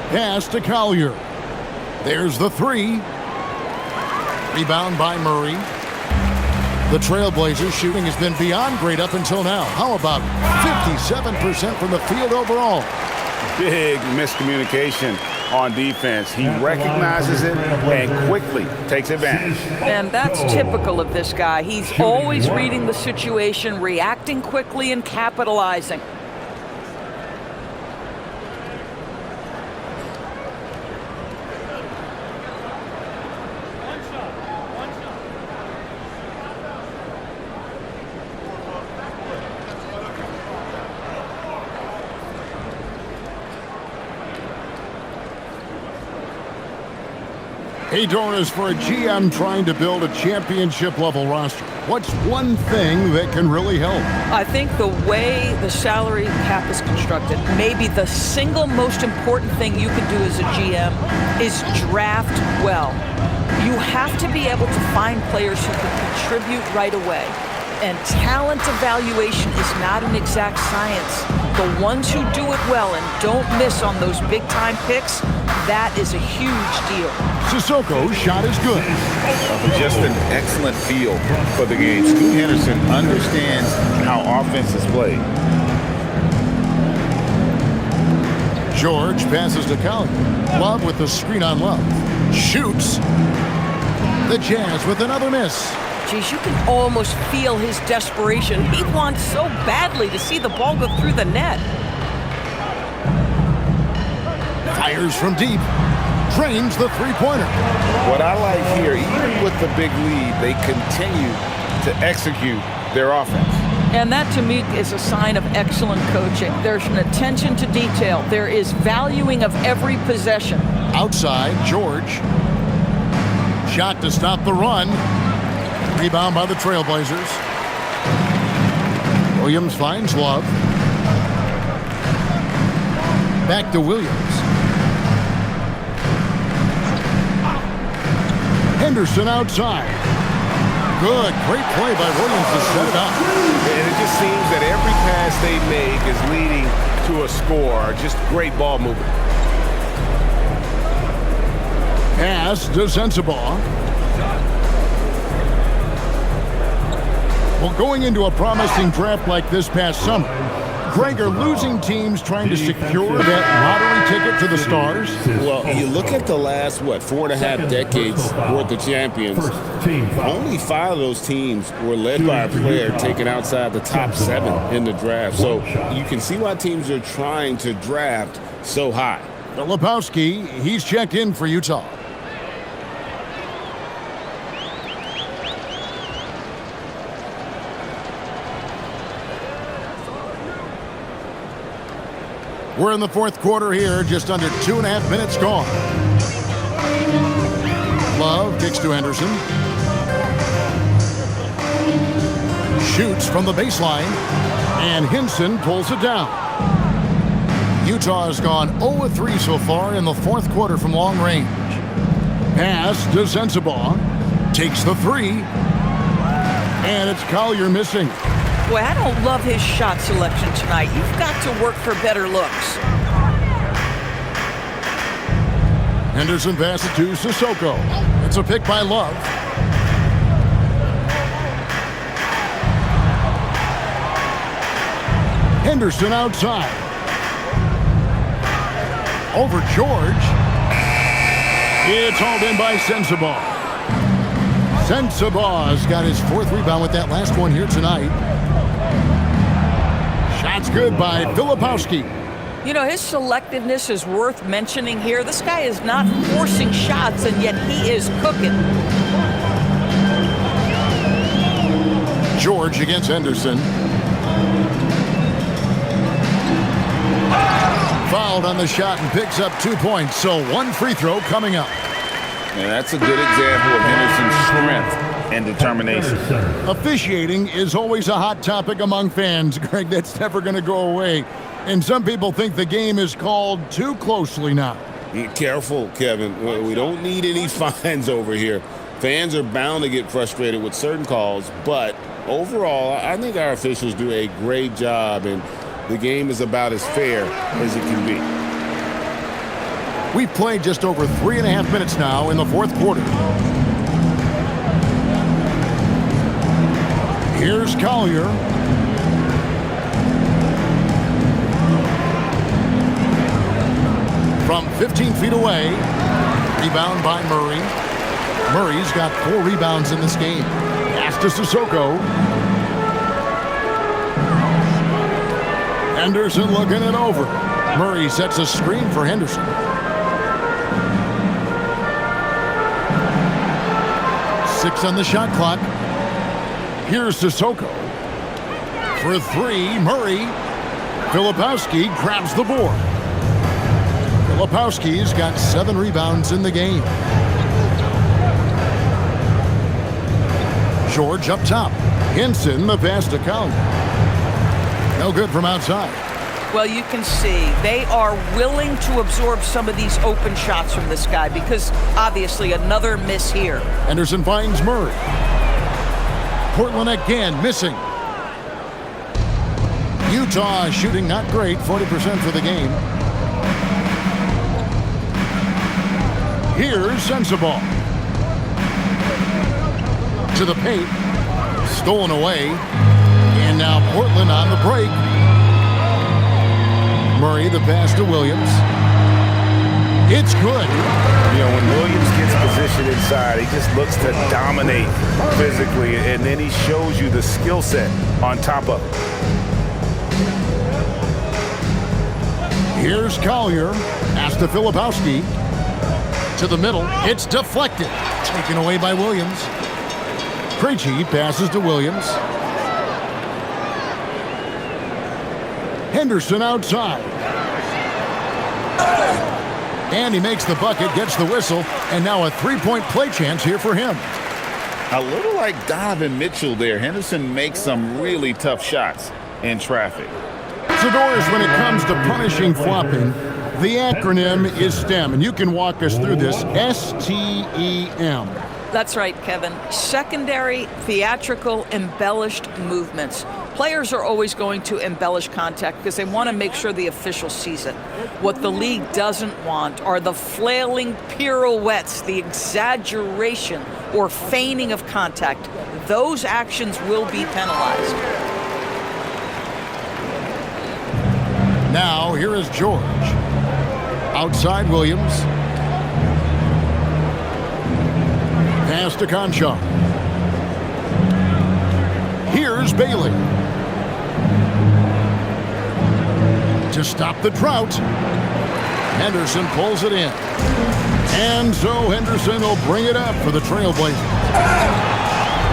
Pass to Collier. There's the 3. Rebound by Murray. The Trailblazers shooting has been beyond great up until now. How about 57% from the field overall? Big miscommunication on defense. He recognizes it and quickly takes advantage. And that's typical of this guy. He's always reading the situation, reacting quickly and capitalizing. Hey, Doris, for a GM trying to build a championship-level roster, what's one thing that can really help? I think the way the salary cap is constructed, maybe the single most important thing you can do as a GM is draft well. You have to be able to find players who can contribute right away. And talent evaluation is not an exact science. The ones who do it well and don't miss on those big-time picks, that is a huge deal. Sissoko's shot is good. Just an excellent feel for the game. Scoot Henderson understands how offense is played. George passes to Collier. Love with the screen on Love. Shoots. The Jazz with another miss. Geez, you can almost feel his desperation. He wants so badly to see the ball go through the net. Fires from deep. Drains the three-pointer. What I like here, even with the big lead, they continue to execute their offense. And that, to me, is a sign of excellent coaching. There's an attention to detail. There is valuing of every possession. Outside, George. Shot to stop the run. Rebound by the Trailblazers. Williams finds Love. Back to Williams. Henderson outside. Good, great play by Williams to set it up. And it just seems that every pass they make is leading to a score. Just great ball movement. Pass to Sensabaugh. Well, going into a promising draft like this past summer, Greg, are losing teams trying to secure that lottery ticket to the stars? Well, you look at the last, 4.5 decades worth of champions. Only 5 of those teams were led by a player taken outside the top 7 in the draft. So you can see why teams are trying to draft so high. Filipowski, he's checked in for Utah. We're in the fourth quarter here, just under 2.5 minutes gone. Love kicks to Henderson. Shoots from the baseline, and Hinson pulls it down. Utah has gone 0-3 so far in the fourth quarter from long range. Pass to Sensabaugh. Takes the three. And it's Collier missing. Boy, I don't love his shot selection tonight. You've got to work for better looks. Henderson passes to Sissoko. It's a pick by Love. Henderson outside. Over George. It's hauled in by Sensabaugh. Sensabaugh's got his fourth rebound with that last one here tonight. Shot's good by Filipowski. You know, his selectiveness is worth mentioning here. This guy is not forcing shots, and yet he is cooking. George against Henderson. Fouled on the shot and picks up 2 points, so one free throw coming up. And that's a good example of Henderson's strength and determination. Officiating is always a hot topic among fans, Greg. That's never going to go away. And some people think the game is called too closely now. Be careful, Kevin. We don't need any fines over here. Fans are bound to get frustrated with certain calls, but overall, I think our officials do a great job, and the game is about as fair as it can be. We've played just over 3.5 minutes now in the fourth quarter. Here's Collier. From 15 feet away. Rebound by Murray. Murray's got 4 rebounds in this game. Pass to Sissoko. Henderson looking it over. Murray sets a screen for Henderson. Six on the shot clock. Here's Sissoko. For 3, Murray. Filipowski grabs the board. Filipowski's got 7 rebounds in the game. George up top. Hinson, the pass to Collier. No good from outside. Well, you can see they are willing to absorb some of these open shots from this guy because obviously another miss here. Henderson finds Murray. Portland again missing. Utah shooting not great, 40% for the game. Here's Sensabaugh. To the paint. Stolen away. And now Portland on the break. Murray, the pass to Williams. It's good. You know, when Williams gets positioned inside, he just looks to dominate physically, and then he shows you the skill set on top of it. Here's Collier. Pass to Filipowski. To the middle. It's deflected. Taken away by Williams. Krejci passes to Williams. Henderson outside. And he makes the bucket, gets the whistle, and now a 3-point play chance here for him. A little like Donovan Mitchell there. Henderson makes some really tough shots in traffic. Sadors, when it comes to punishing flopping, the acronym is STEM, and you can walk us through this. STEM. That's right, Kevin. Secondary, theatrical, embellished movements. Players are always going to embellish contact because they want to make sure the official sees it. What the league doesn't want are the flailing pirouettes, the exaggeration or feigning of contact. Those actions will be penalized. Now, here is George. Outside Williams. Pass to Conchar. Here's Bailey. To stop the drought. Henderson pulls it in. And so Henderson will bring it up for the Trailblazers.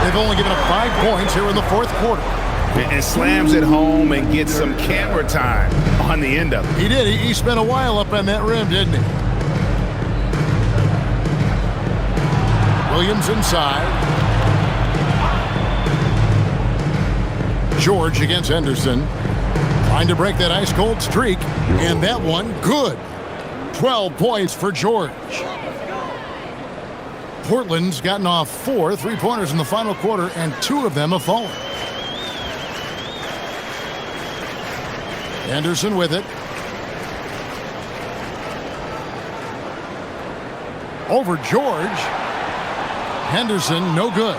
They've only given up 5 points here in the fourth quarter. And slams it home and gets some camera time on the end of it. He did. He spent a while up on that rim, didn't he? Williams inside. George against Henderson. Trying to break that ice-cold streak. And that one, good. 12 points for George. Portland's gotten off 4 3-pointers in the final quarter, and 2 of them have fallen. Anderson with it. Over George. Henderson, no good.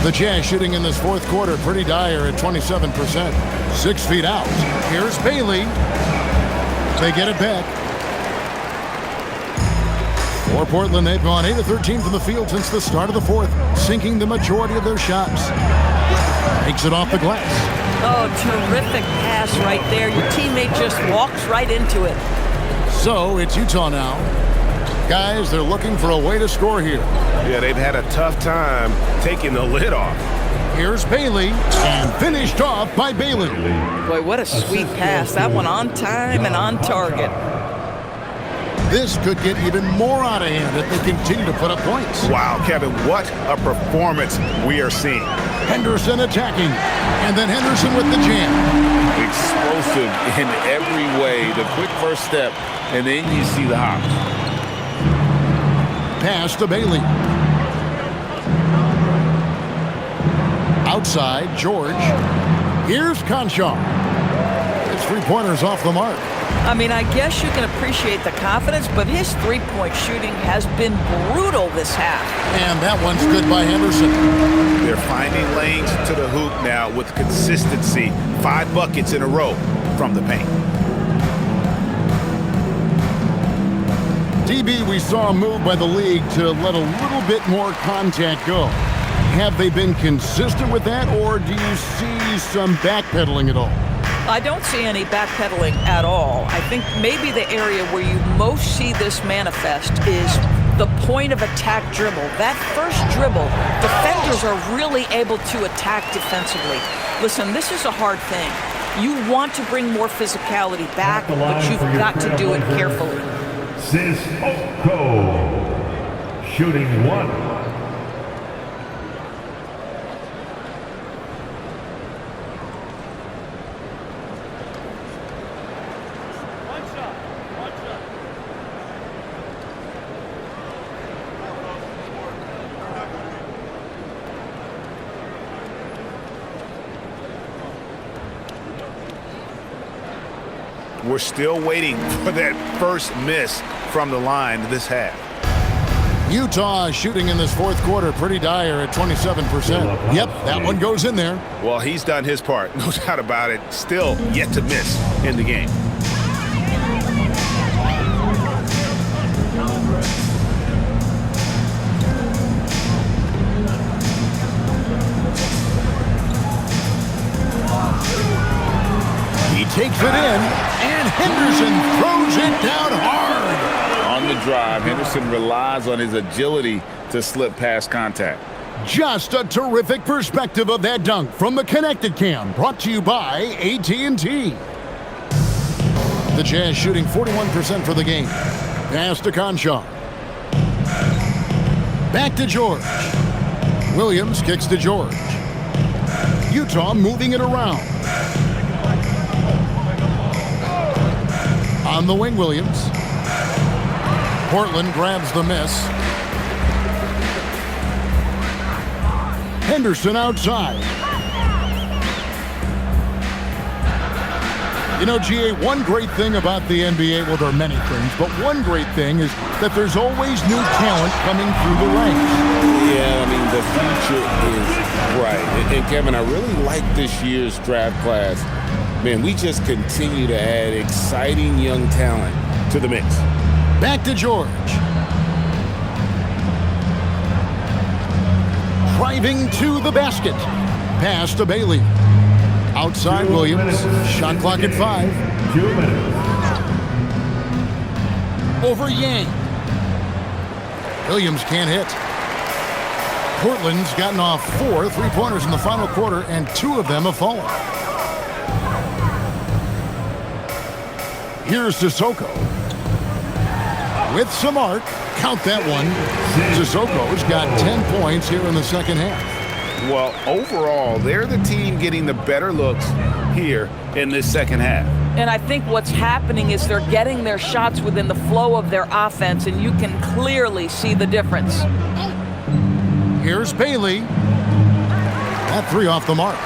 The Jazz shooting in this fourth quarter pretty dire at 27%. 6 feet out. Here's Bailey. They get it back. For Portland, they've gone 8 of 13 from the field since the start of the fourth, sinking the majority of their shots. Takes it off the glass. Oh, terrific pass right there. Your teammate just walks right into it. So it's Utah now. Guys, they're looking for a way to score here. Yeah, they've had a tough time taking the lid off. Here's Bailey, and finished off by Bailey. Boy, what a sweet pass. That one on time and on target. This could get even more out of hand if they continue to put up points. Wow, Kevin, what a performance we are seeing. Henderson attacking, and then Henderson with the jam. Explosive in every way. The quick first step, and then you see the hop. Pass to Bailey. Outside, George. Here's Conchar. His 3-pointers off the mark. I mean, I guess you can appreciate the confidence, but his three-point shooting has been brutal this half. And that one's good by Henderson. They're finding lanes to the hoop now with consistency. 5 buckets in a row from the paint. DB, we saw a move by the league to let a little bit more contact go. Have they been consistent with that, or do you see some backpedaling at all? I don't see any backpedaling at all. I think maybe the area where you most see this manifest is the point of attack dribble. That first dribble, defenders are really able to attack defensively. Listen, this is a hard thing. You want to bring more physicality back, but you've got to do it carefully. Sissoko, shooting 1. We're still waiting for that first miss from the line this half. Utah shooting in this fourth quarter pretty dire at 27%. Yep, that one goes in there. Well, he's done his part, no doubt about it. Still yet to miss in the game. He takes it in, and Henderson throws it down hard. On the drive, Henderson relies on his agility to slip past contact. Just a terrific perspective of that dunk from the Connecticut cam, brought to you by AT&T. The Jazz shooting 41% for the game. Pass to Conchar. Back to George. Williams kicks to George. Utah moving it around. On the wing, Williams. Portland grabs the miss. Henderson outside. You know, GA, one great thing about the NBA, well, there are many things, but one great thing is that there's always new talent coming through the ranks. Yeah, I mean, the future is bright. And Kevin, I really like this year's draft class. Man, we just continue to add exciting young talent to the mix. Back to George. Driving to the basket. Pass to Bailey. Outside Williams. Shot clock at 5. 2 minutes. Over Yang. Williams can't hit. Portland's gotten off 4 3-pointers in the final quarter, and 2 of them have fallen. Here's Sissoko. With some arc. Count that one. Sissoko's got 10 points here in the second half. Well, overall, they're the team getting the better looks here in this second half. And I think what's happening is they're getting their shots within the flow of their offense, and you can clearly see the difference. Here's Bailey. That 3 off the mark.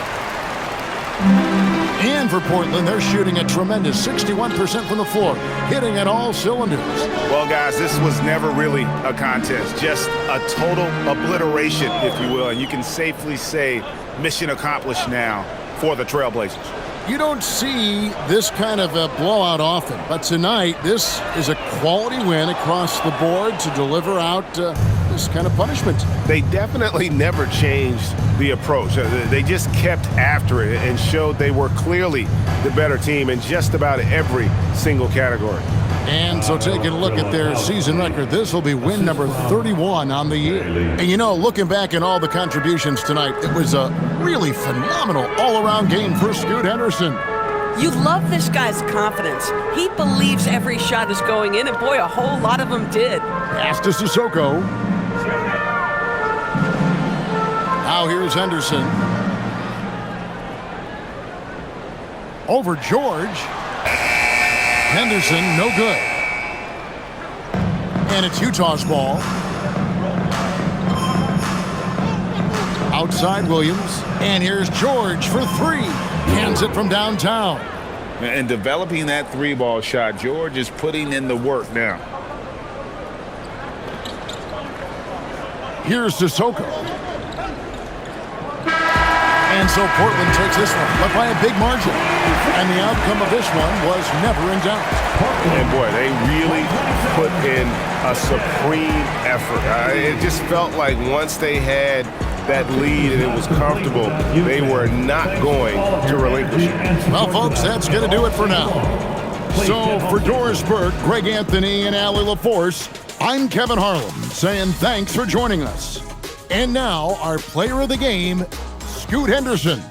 And for Portland, they're shooting a tremendous 61% from the floor, hitting at all cylinders. Well, guys, this was never really a contest, just a total obliteration, if you will. And you can safely say mission accomplished now for the Trailblazers. You don't see this kind of a blowout often, but tonight this is a quality win across the board to deliver out this kind of punishment. They definitely never changed the approach. They just kept after it and showed they were clearly the better team in just about every single category. And so taking a look at their season record, this will be win number 31 on the year. And you know, looking back at all the contributions tonight, it was a really phenomenal all-around game for Scoot Henderson. You love this guy's confidence. He believes every shot is going in, and boy, a whole lot of them did. Pass to Sissoko. Now here's Henderson. Over George. Henderson, no good. And it's Utah's ball. Outside Williams. And here's George for 3. Hands it from downtown. And developing that 3-ball shot, George is putting in the work now. Here's Sissoko. And so Portland takes this one, but by a big margin. And the outcome of this one was never in doubt. And boy, they really put in a supreme effort. It just felt like once they had that lead and it was comfortable, they were not going to relinquish it. Well, folks, that's going to do it for now. So for Doris Burke, Greg Anthony, and Allie LaForce, I'm Kevin Harlan saying thanks for joining us. And now our player of the game, Scoot Henderson.